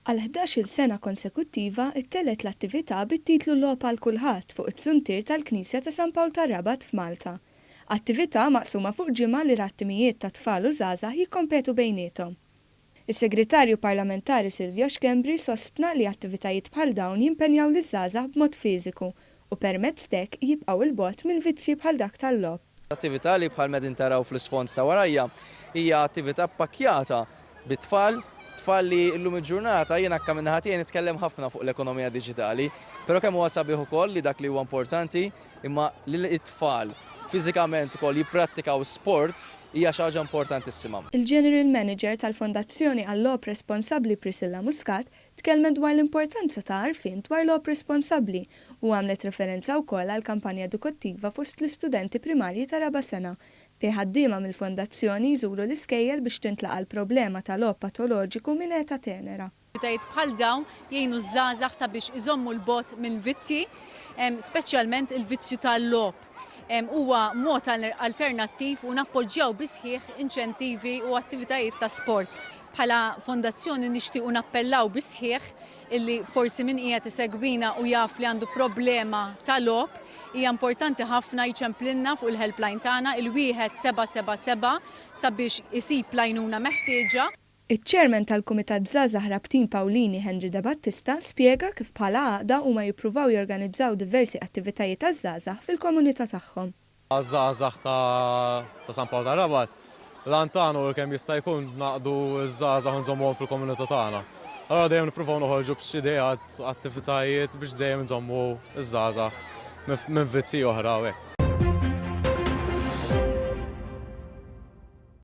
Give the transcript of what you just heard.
Għal 11-il sena konsekuttiva ittelet l-attività bit-titlu Logħba għal kulħadd fuq it-Suntir tal-Knisja ta' San Pawl tar Rabat f'Malta. Attività maqsuma fuq ġimgħa li rattimijiet ta' tfal u żgħażagħ jikkompetu bejniethom. Is-Segretarju Parlamentari Silvio Xkembri sostna li attivitajiet bħal dawn jimpenjaw liż-żgħażagħ b'mod fiżiku u permezz hekk jibqgħu il-bogħod minn vizzji bħal dak tal-logħb. L-attività li bħal medin taraw fl-isfond ta' warajja hija attività pakkjata bit-tfal li llum il-ġurnata jiena minnaħa tiegħi nitkellem ħafna fuq l-ekonomija diġitali, però kemm huwa sabiħ ukoll li dak li huwa importanti imma li t-tfal fiżikament ukoll jipprattikaw sport hija xi ħaġa importantissima. Il-General Manager tal-Fondazzjoni għall-Logħob Responsabbli Priscilla Muscat tkellmet dwar l-importanza ta' għarfien dwar logħob responsabbli u għamlet referenza wkoll għal kampanja edukattiva fost l-istudenti primarji ta' raba' sena. Ħaddiema mill-fondazzjoni jżuru l-iskejjel biex tintlaqa l-problema tal-logħob patoloġiku minn età tenera. Attivitajiet bħal dawn jgħinu żgħażagħ sabiex iżommu l-bogħod minn vizzji, speċjalment il-vizzju tal-logħob. Huwa mod alternattiv u nappoġġjaw bisħieħ inċentivi u attivitajiet ta' sports. Bħala fondazzjoni nixtiequ nappellaw bisħieħ illi forsi min qiegħed isegwina u jaf li għandu problema tal-logħob hija importanti ħafna jċemplinna fuq il-helpline tagħna il-1777 sabiex isib lajnuna meħtieġa. Iċ-Chairman tal-Kumitat Żgħażagħ Rabtin Pawlini Henry De Battista spjega kif bħala għaqda huma jippruvaw jorganizzaw diversi attivitajiet taż-żgħażagħ fil-komunità tagħhom. Għaż-żgħażagħ ta' San Pawl tar Rabat lan tagħna kemm jista' jkun naqdu ż-żgħażagħ nżommuhom fil-komunità tagħna. Allura dejjem nippruvaw noħorġu b'xi idejat attivitajiet biex dejjem nżommu ż-żgħażagħ minn vizzi oħra.